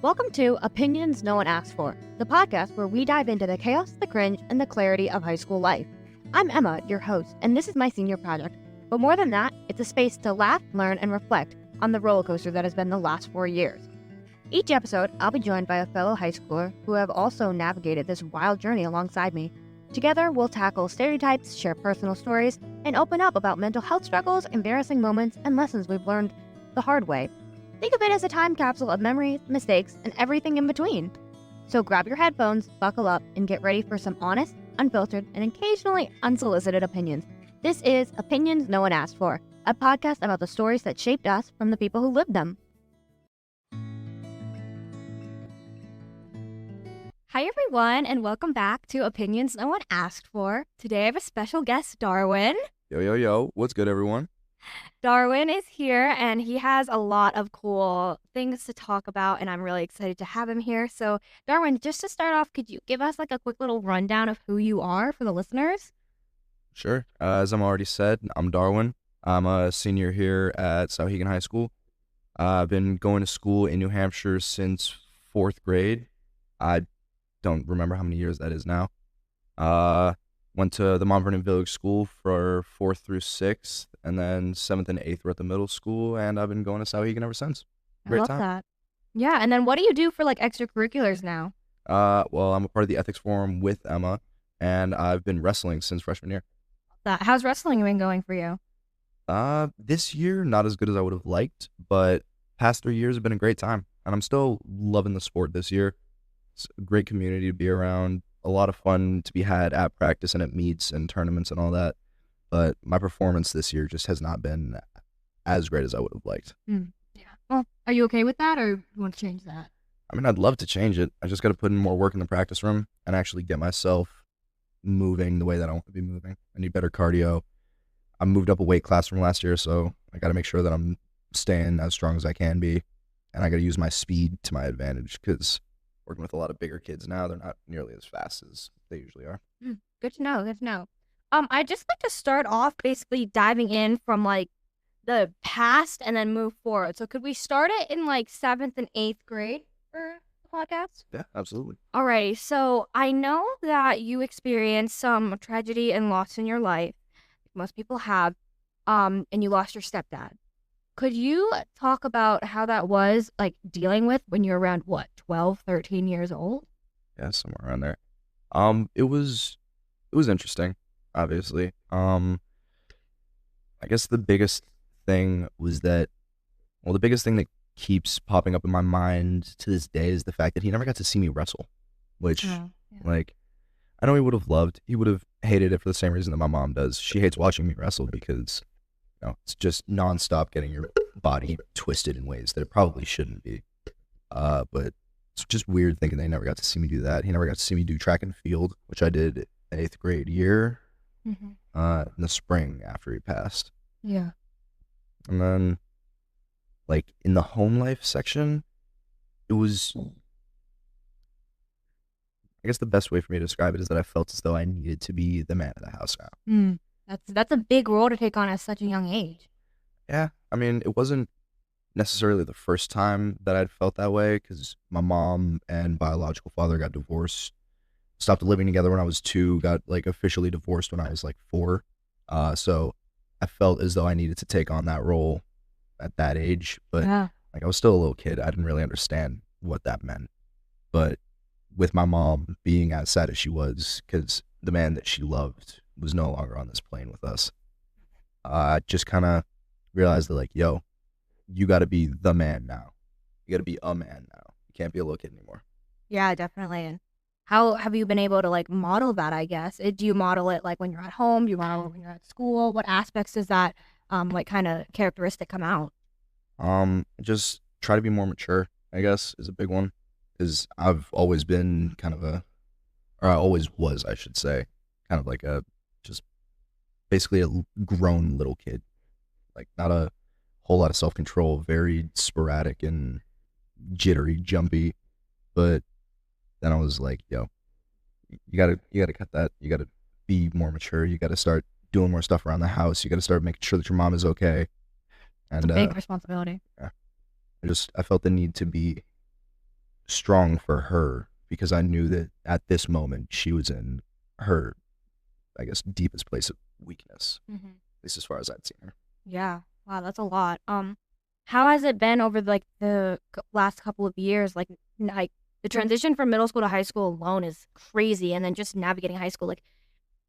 Welcome to Opinions No One Asked For, the podcast where we dive into the chaos, the cringe, and the clarity of high school life. I'm Emma, your host, and this is my senior project. But more than that, it's a space to laugh, learn, and reflect on the roller coaster that has been the last 4 years. Each episode, I'll be joined by a fellow high schooler who have also navigated this wild journey alongside me. Together, we'll tackle stereotypes, share personal stories, and open up about mental health struggles, embarrassing moments, and lessons we've learned the hard way. Think of it as a time capsule of memories, mistakes, and everything in between. So grab your headphones, buckle up, and get ready for some honest, unfiltered, and occasionally unsolicited opinions. This is Opinions No One Asked For, a podcast about the stories that shaped us from the people who lived them. Hi everyone, and welcome back to Opinions No One Asked For. Today I have a special guest, Darwin. Yo, what's good, everyone? Darwin is here, and he has a lot of cool things to talk about, and I'm really excited to have him here. So, Darwin, just to start off, could you give us like a quick little rundown of who you are for the listeners? Sure. As I'm already said, I'm Darwin. I'm a senior here at Souhegan High School. I've been going to school in New Hampshire since 4th grade. I don't remember how many years that is now. Went to the Mount Vernon Village School for 4th through 6th, and then 7th and 8th were at the middle school, and I've been going to Souhegan ever since. I love that. Yeah, and then what do you do for like extracurriculars now? Well, I'm a part of the ethics forum with Emma, and I've been wrestling since freshman year. How's wrestling been going for you? This year, not as good as I would have liked, but past 3 years have been a great time, and I'm still loving the sport this year. It's a great community to be around. A lot of fun to be had at practice and at meets and tournaments and all that. But my performance this year just has not been as great as I would have liked. Yeah. Well, are you okay with that, or you want to change that? I mean, I'd love to change it. I just got to put in more work in the practice room and actually get myself moving the way that I want to be moving. I need better cardio. I moved up a weight class from last year, so I got to make sure that I'm staying as strong as I can be. And I got to use my speed to my advantage because working with a lot of bigger kids now, they're not nearly as fast as they usually are. Good to know. I'd just like to start off basically diving in from like the past and then move forward. So could we start it in like 7th and 8th grade for the podcast? Yeah, absolutely. Alrighty, so I know that you experienced some tragedy and loss in your life. Most people have, and you lost your stepdad. Could you talk about how that was, like, dealing with when you were around, 12, 13 years old? Yeah, somewhere around there. It was interesting, obviously. I guess the biggest thing was that, the biggest thing that keeps popping up in my mind to this day is the fact that he never got to see me wrestle, which, like, I know he would have loved. He would have hated it for the same reason that my mom does. She hates watching me wrestle because it's just nonstop getting your body twisted in ways that it probably shouldn't be. But it's just weird thinking they never got to see me do that. He never got to see me do track and field, which I did 8th grade year in the spring after he passed. Yeah. And then, like, in the home life section, it was, I guess the best way for me to describe it is that I felt as though I needed to be the man of the house now. That's a big role to take on at such a young age. Yeah, I mean, it wasn't necessarily the first time that I'd felt that way because my mom and biological father got divorced, stopped living together when I was 2, got like officially divorced when I was like 4. So I felt as though I needed to take on that role at that age, but like I was still a little kid. I didn't really understand what that meant. But with my mom being as sad as she was because the man that she loved was no longer on this plane with us, I just kind of realized that, like, yo, you got to be the man now. You got to be a man now. You can't be a little kid anymore. Yeah, definitely. And how have you been able to like model that, I guess? Do you model it like when you're at home? Do you model it when you're at school? What aspects does that like kind of characteristic come out? Just try to be more mature, I guess, is a big one. Because I've always been or I always was, I should say, kind of like just basically a grown little kid. Like, not a whole lot of self-control, very sporadic and jittery, jumpy. But then I was like, yo, you gotta cut that. You gotta be more mature. You gotta start doing more stuff around the house. You gotta start making sure that your mom is okay. And It's a big responsibility. Yeah, I felt the need to be strong for her because I knew that at this moment she was in her, I guess, deepest place of weakness, Mm-hmm. at least as far as I'd seen her. Yeah. Wow, that's a lot. How has it been over like the last couple of years? Like the transition from middle school to high school alone is crazy, and then just navigating high school, like,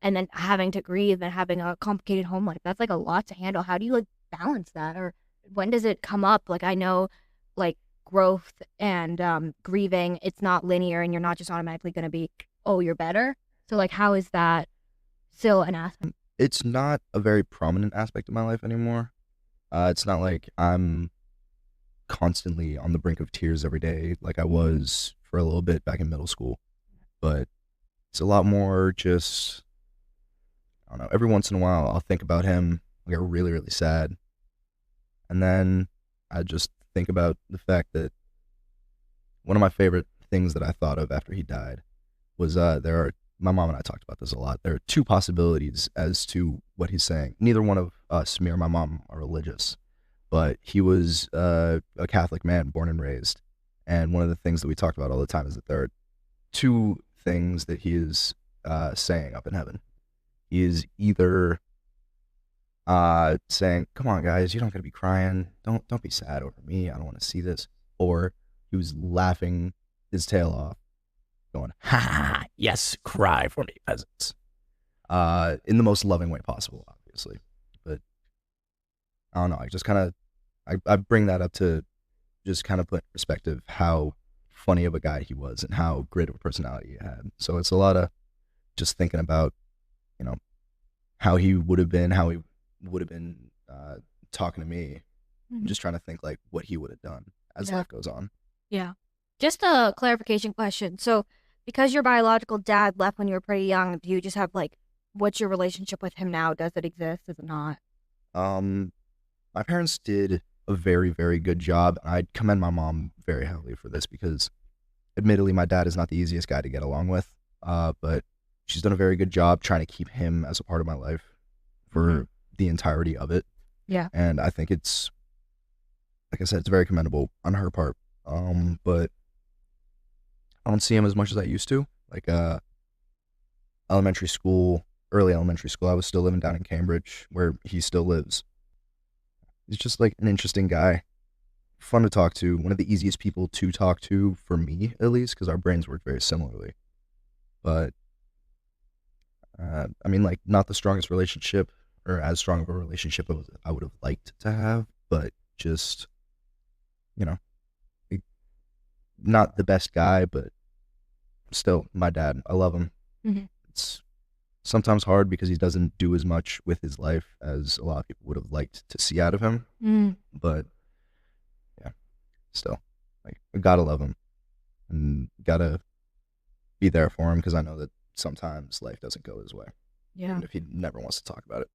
and then having to grieve and having a complicated home life. That's like a lot to handle. How do you like balance that, or when does it come up? Like I know, like growth and grieving, it's not linear, and you're not just automatically going to be, oh, you're better. So like, how is that still an aspect? It's not a very prominent aspect of my life anymore. It's not like I'm constantly on the brink of tears every day like I was for a little bit back in middle school. But it's a lot more just, I don't know, every once in a while I'll think about him, I'll get really, really sad. And then I just think about the fact that one of my favorite things that I thought of after he died was my mom and I talked about this a lot. There are two possibilities as to what he's saying. Neither one of us, me or my mom, are religious, but he was a Catholic man, born and raised. And one of the things that we talked about all the time is that there are two things that he is saying up in heaven. He is either saying, "Come on, guys, you don't gotta be crying. Don't be sad over me. I don't want to see this," or he was laughing his tail off, going, "Ha ha ha! Yes, cry for me, peasants." In the most loving way possible, obviously. But I don't know. I just kind of I bring that up to just kind of put in perspective how funny of a guy he was and how great of a personality he had. So it's a lot of just thinking about, you know, how he would have been, talking to me. Mhm. Just trying to think like what he would have done as Yeah. life goes on. Yeah. Just a clarification question. So, because your biological dad left when you were pretty young, do you just have like, what's your relationship with him now? Does it exist? Does it not? My parents did a very, very good job. I commend my mom very heavily for this because, admittedly, my dad is not the easiest guy to get along with. But she's done a very good job trying to keep him as a part of my life for the entirety of it. Yeah. And I think it's, like I said, it's very commendable on her part. But I don't see him as much as I used to. Like elementary school, early elementary school, I was still living down in Cambridge, where he still lives. He's just like an interesting guy, fun to talk to, one of the easiest people to talk to for me, at least, because our brains work very similarly. But I mean, like, not the strongest relationship or as strong of a relationship as I would have liked to have, but just, you know, like, not the best guy, but still my dad. I love him. Mm-hmm. It's sometimes hard because he doesn't do as much with his life as a lot of people would have liked to see out of him. Mm. But yeah, still, like, I gotta love him and gotta be there for him because I know that sometimes life doesn't go his way, Yeah. even if he never wants to talk about it.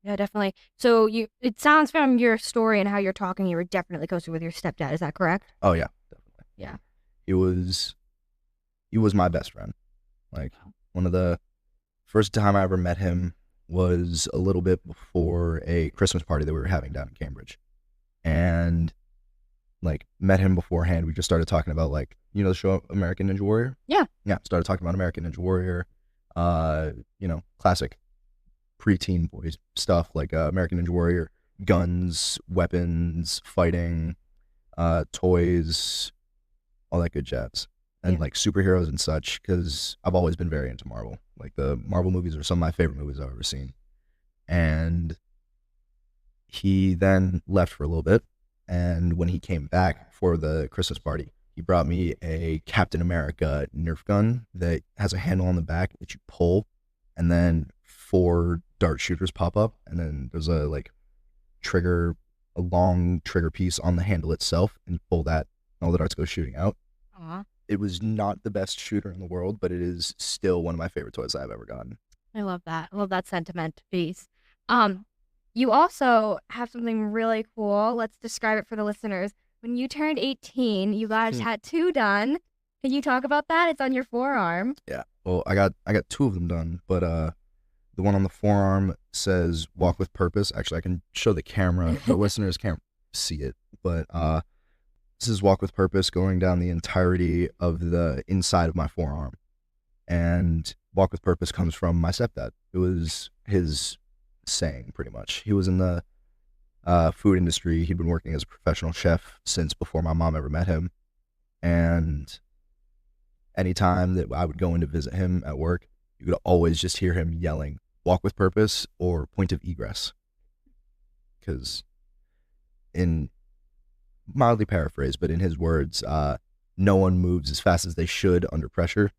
Yeah, definitely. So it sounds from your story and how you're talking, you were definitely closer with your stepdad. Is that correct? Oh yeah, definitely. Yeah. He was my best friend. Like, one of the first time I ever met him was a little bit before a Christmas party that we were having down in Cambridge. And like, met him beforehand. We just started talking about, like, the show American Ninja Warrior. Yeah. Started talking about American Ninja Warrior. Classic preteen boys stuff like American Ninja Warrior, guns, weapons, fighting, toys, all that good jazz. And Yeah. like superheroes and such, because I've always been very into Marvel. Like, the Marvel movies are some of my favorite movies I've ever seen. And he then left for a little bit. And when he came back for the Christmas party, he brought me a Captain America Nerf gun that has a handle on the back that you pull, and then 4 dart shooters pop up, and then there's a long trigger piece on the handle itself, and you pull that, and all the darts go shooting out. Aw. It was not the best shooter in the world, but it is still one of my favorite toys I've ever gotten. I love that. I love that sentiment piece. You also have something really cool. Let's describe it for the listeners. When you turned 18, you got a tattoo done. Can you talk about that? It's on your forearm. Yeah. Well, I got 2 of them done, but the one on the forearm says "Walk with Purpose." Actually, I can show the camera. The listeners can't see it, but this is walk with purpose going down the entirety of the inside of my forearm. And walk with purpose comes from my stepdad. It was his saying, pretty much. He was in the food industry. He'd been working as a professional chef since before my mom ever met him. And anytime that I would go in to visit him at work, you could always just hear him yelling, walk with purpose or point of egress. Because in mildly paraphrased, but in his words, no one moves as fast as they should under pressure.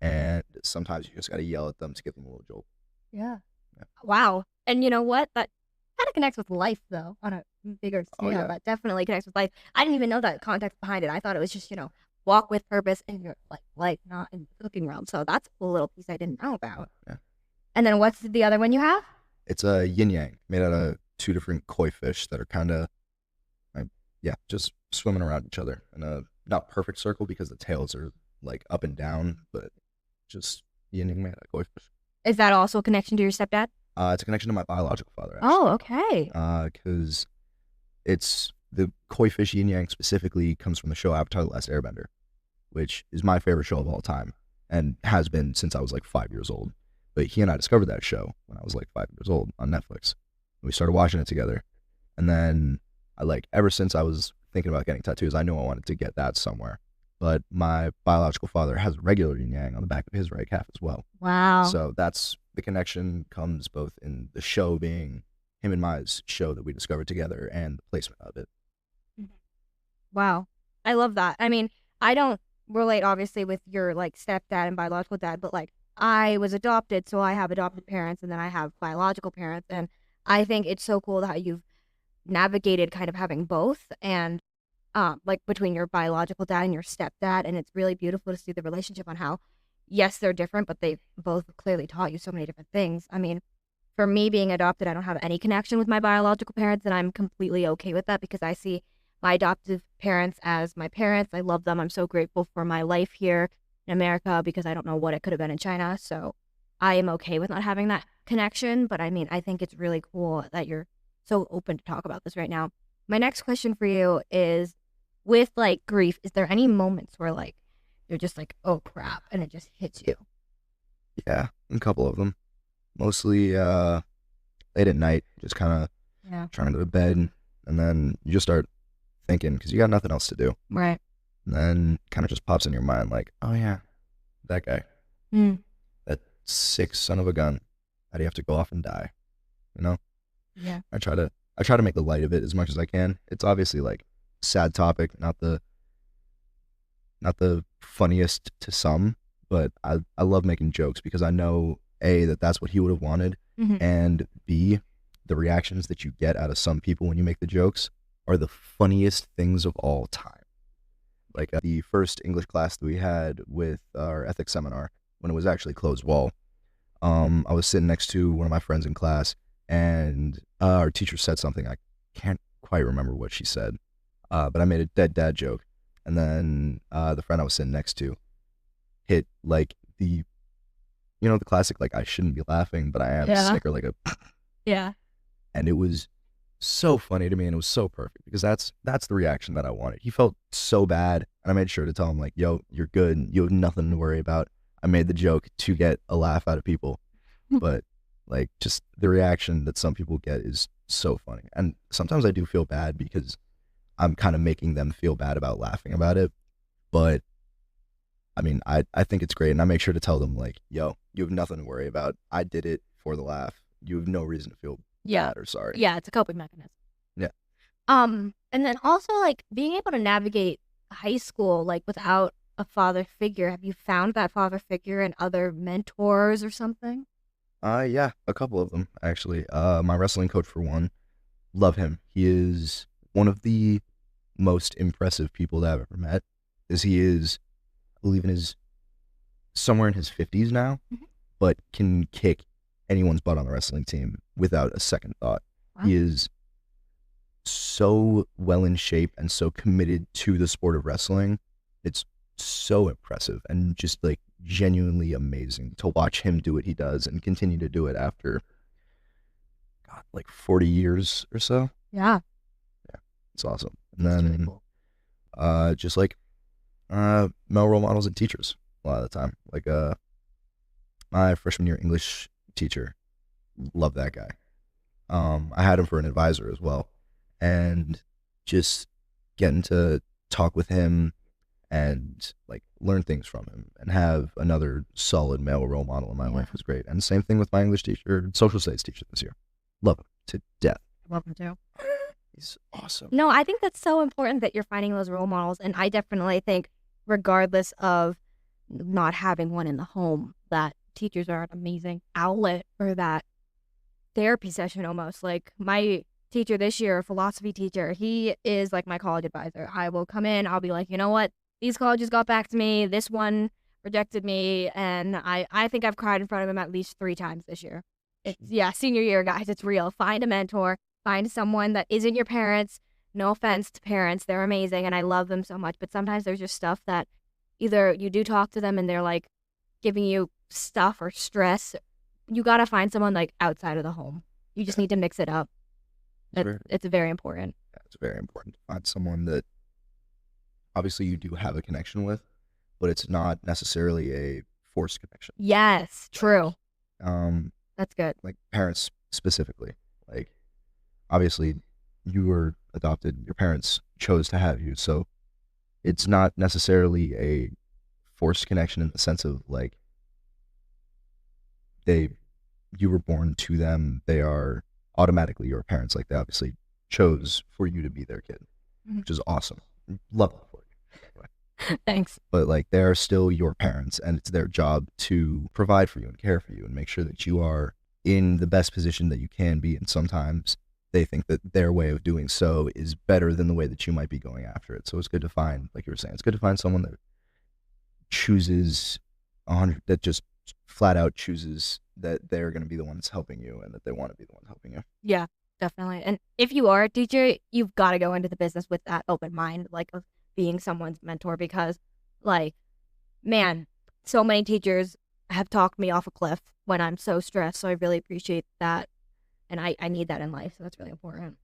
And sometimes you just got to yell at them to give them a little jolt. Yeah. Wow. And you know what? That kind of connects with life, though, on a bigger scale. yeah. That definitely connects with life. I didn't even know that context behind it. I thought it was just, walk with purpose in your life, not in the cooking realm. So that's a cool little piece I didn't know about. Yeah. And then what's the other one you have? It's a yin yang made out of two different koi fish that are kind of, just swimming around each other in a not perfect circle because the tails are like up and down, but just yin yang made out of koi fish. Is that also a connection to your stepdad? It's a connection to my biological father, actually. Oh, okay. Because it's the koi fish yin yang specifically comes from the show Avatar: The Last Airbender, which is my favorite show of all time and has been since I was like 5 years old. But he and I discovered that show when I was like 5 years old on Netflix. We started watching it together. And then ever since I was thinking about getting tattoos, I knew I wanted to get that somewhere. But my biological father has a regular yin yang on the back of his right calf as well. Wow. So that's the connection comes both in the show being him and my show that we discovered together and the placement of it. Wow. I love that. I mean, I don't relate obviously with your stepdad and biological dad, but I was adopted, so I have adopted parents and then I have biological parents. And I think it's so cool how you've navigated kind of having both and between your biological dad and your stepdad. And it's really beautiful to see the relationship on how, yes, they're different, but they both clearly taught you so many different things. I mean, for me being adopted, I don't have any connection with my biological parents, and I'm completely okay with that because I see my adoptive parents as my parents. I love them. I'm so grateful for my life here in America because I don't know what it could have been in China. So I am okay with not having that connection. But I mean, I think it's really cool that you're so open to talk about this right now. My next question for you is, with grief, is there any moments where you're just oh crap, and it just hits you? Yeah, a couple of them. Mostly late at night, just kind of trying to go to bed, and then you just start thinking because you got nothing else to do. Right. And then kind of just pops in your mind oh yeah, that guy. That sick son of a gun. How do you have to go off and die? Yeah. I try to make the light of it as much as I can. It's obviously sad topic, not the funniest to some, but I love making jokes because I know A, that's what he would have wanted, and B, the reactions that you get out of some people when you make the jokes are the funniest things of all time. The first English class that we had with our ethics seminar, when it was actually closed wall, I was sitting next to one of my friends in class, and our teacher said something. I can't quite remember what she said, but I made a dead dad joke, and then the friend I was sitting next to hit the classic I shouldn't be laughing, but I am snicker yeah. And it was so funny to me, and it was so perfect because that's the reaction that I wanted. He felt so bad, and I made sure to tell him yo, you're good, you have nothing to worry about. I made the joke to get a laugh out of people, but just the reaction that some people get is so funny. And sometimes I do feel bad because I'm kind of making them feel bad about laughing about it. But I mean, I think it's great. And I make sure to tell them yo, you have nothing to worry about. I did it for the laugh. You have no reason to feel bad or sorry. Yeah. It's a coping mechanism. Yeah. And then also being able to navigate high school, without a father figure. Have you found that father figure in other mentors or something? Yeah, a couple of them actually. My wrestling coach for one, love him. He is one of the most impressive people that I've ever met. As he is, I believe somewhere in his 50s now, but can kick anyone's butt on the wrestling team without a second thought. Wow. He is so well in shape and so committed to the sport of wrestling. It's so impressive and just genuinely amazing to watch him do what he does and continue to do it after 40 years or so. Yeah. It's awesome. And then just like male role models and teachers a lot of the time. Like my freshman year English teacher, love that guy. I had him for an advisor as well, and just getting to talk with him and like learn things from him and have another solid male role model in my life was great. And same thing with my English teacher, social studies teacher this year. Love him to death. Love him too. He's awesome. No, I think that's so important that you're finding those role models. And I definitely think, regardless of not having one in the home, that teachers are an amazing outlet for that therapy session almost. Like my teacher this year, philosophy teacher, he is like my college advisor. I will come in, I'll be like, you know what? These colleges got back to me. This one rejected me. And I think I've cried in front of him at least 3 times this year. Senior year, guys, it's real. Find a mentor. Find someone that isn't your parents. No offense to parents. They're amazing and I love them so much. But sometimes there's just stuff that either you do talk to them and they're like giving you stuff or stress. You got to find someone like outside of the home. You just need to mix it up. It's very important. Yeah, it's very important to find someone that obviously you do have a connection with, but it's not necessarily a forced connection. Yes, true. That's good. Like parents specifically. Like obviously you were adopted, your parents chose to have you, so it's not necessarily a forced connection in the sense of like you were born to them, they are automatically your parents. Like they obviously chose for you to be their kid, which is awesome. Love that for you. Thanks. But like they are still your parents and it's their job to provide for you and care for you and make sure that you are in the best position that you can be. And sometimes they think that their way of doing so is better than the way that you might be going after it. So it's good to find, like you were saying, it's good to find someone that chooses that just flat out chooses that they're going to be the ones helping you and that they want to be the ones helping you. Yeah, definitely. And if you are a teacher, you've got to go into the business with that open mind, like of being someone's mentor, because like, man, so many teachers have talked me off a cliff when I'm so stressed. So I really appreciate that. And I need that in life. So that's really important.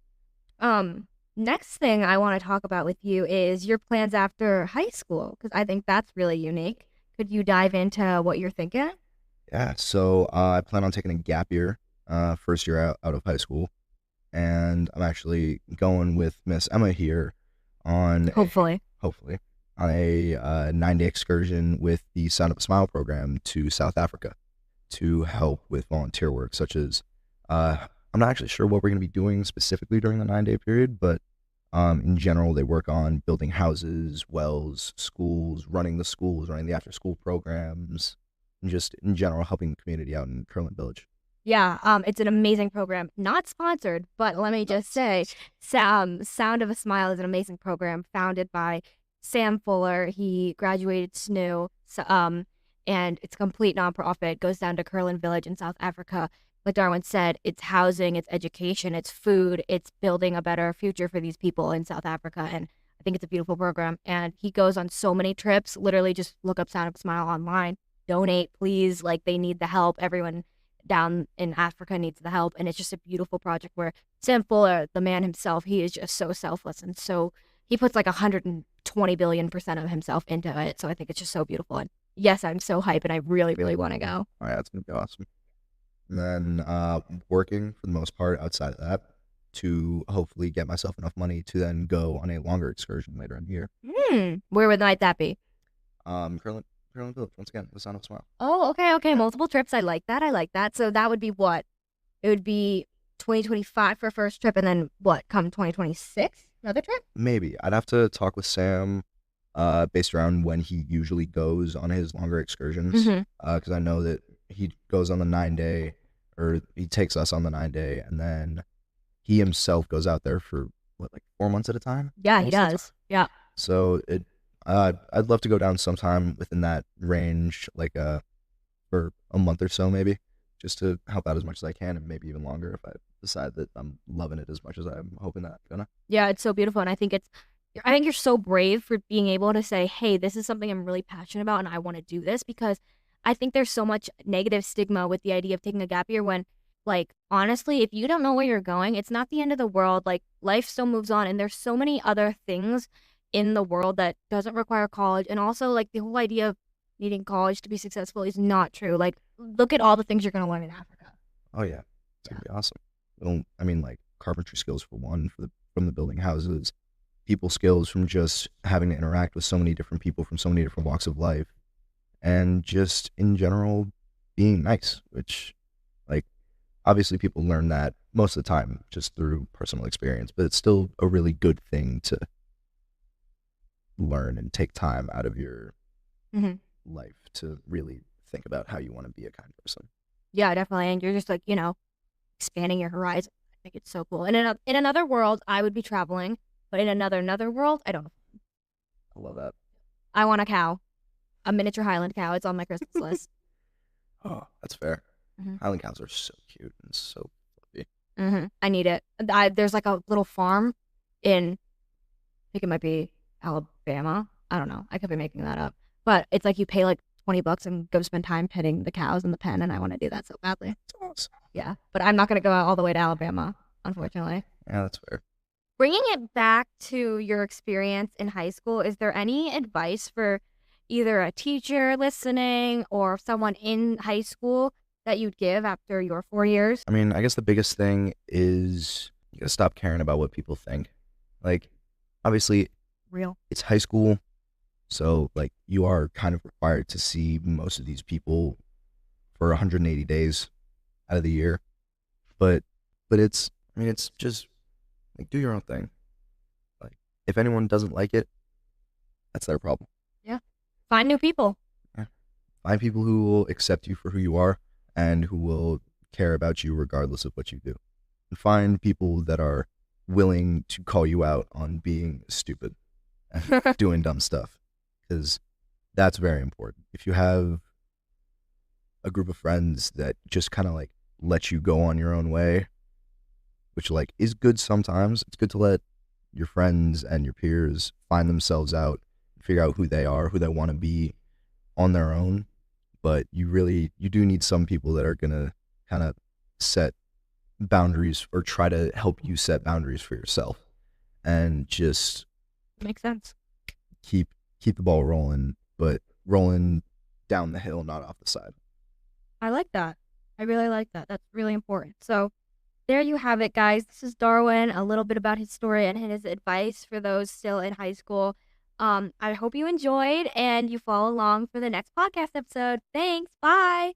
Next thing I want to talk about with you is your plans after high school, because I think that's really unique. Could you dive into what you're thinking? Yeah, so I plan on taking a gap year, first year out of high school, and I'm actually going with Miss Emma here on hopefully on a 9-day excursion with the Sound of a Smile program to South Africa to help with volunteer work, such as I'm not actually sure what we're going to be doing specifically during the 9-day period, but in general, they work on building houses, wells, schools, running the after-school programs, and just in general helping the community out in Curlin Village. Yeah, it's an amazing program. Not sponsored, but let me just say, Sound of a Smile is an amazing program founded by Sam Fuller. He graduated SNU, and it's a complete nonprofit. It goes down to Curlin Village in South Africa. Like Darwin said, it's housing, it's education, it's food, it's building a better future for these people in South Africa. And I think it's a beautiful program. And he goes on so many trips. Literally just look up Sound of a Smile online. Donate, please. Like they need the help. Everyone down in Africa needs the help. And it's just a beautiful project where Sam Fuller, the man himself, he is just so selfless. And so he puts like 120 billion% of himself into it. So I think it's just so beautiful. And yes, I'm so hyped and I really, really want to go. All right, that's going to be awesome. And then working for the most part outside of that to hopefully get myself enough money to then go on a longer excursion later in the year. Where might that be? Curlin Village, once again, the Sound of a Smile. Oh, okay. Multiple trips. I like that. So that would be what? It would be 2025 for first trip, and then what? Come 2026, another trip? Maybe. I'd have to talk with Sam based around when he usually goes on his longer excursions. Because I know that he goes on the 9-day, or he takes us on the 9-day, and then he himself goes out there for what, like 4 months at a time? Yeah, he does. Yeah. So I'd love to go down sometime within that range, like for a month or so maybe, just to help out as much as I can, and maybe even longer if I decide that I'm loving it as much as I'm hoping that I'm gonna. Yeah, it's so beautiful, and I think you're so brave for being able to say, hey, this is something I'm really passionate about and I want to do this, because I think there's so much negative stigma with the idea of taking a gap year when, like, honestly, if you don't know where you're going, it's not the end of the world. Like, life still moves on and there's so many other things in the world that doesn't require college. And also, like, the whole idea of needing college to be successful is not true. Like, look at all the things you're going to learn in Africa. Oh yeah, it's gonna be awesome. Well, I mean, like carpentry skills for one, from the building houses, people skills from just having to interact with so many different people from so many different walks of life, and just in general being nice. Which, like, obviously people learn that most of the time just through personal experience, but it's still a really good thing to learn and take time out of your Mhm. life to really think about how you want to be a kind person. Yeah, definitely. And you're just like, expanding your horizon. I think it's so cool. And in another world, I would be traveling, but in another world, I don't know. I love that. I want a cow, a miniature Highland cow. It's on my Christmas list. Oh, that's fair. Mhm. Highland cows are so cute and so fluffy. I need it. There's like a little farm in, I think it might be Alabama. I don't know. I could be making that up. But it's like you pay like $20 and go spend time petting the cows in the pen, and I want to do that so badly. That's awesome. Yeah, but I'm not going to go out all the way to Alabama, unfortunately. Yeah, that's fair. Bringing it back to your experience in high school, is there any advice for either a teacher listening or someone in high school that you'd give after your 4 years? I mean, I guess the biggest thing is you gotta stop caring about what people think. Like, obviously, Real. it's high school, so like you are kind of required to see most of these people for 180 days out of the year. But it's, I mean, it's just like do your own thing. Like, if anyone doesn't like it, that's their problem. Yeah. Find new people. Yeah. Find people who will accept you for who you are and who will care about you regardless of what you do. And find people that are willing to call you out on being stupid and doing dumb stuff, because that's very important. If you have a group of friends that just kind of like let you go on your own way, which like is good sometimes, it's good to let your friends and your peers find themselves out, figure out who they are, who they want to be on their own. But you do need some people that are gonna kind of set boundaries or try to help you set boundaries for yourself, and just Makes sense. keep the ball rolling, but rolling down the hill, not off the side. I like that. I really like that. That's really important. So there you have it, guys. This is Darwin, a little bit about his story and his advice for those still in high school. I hope you enjoyed and you follow along for the next podcast episode. Thanks. Bye.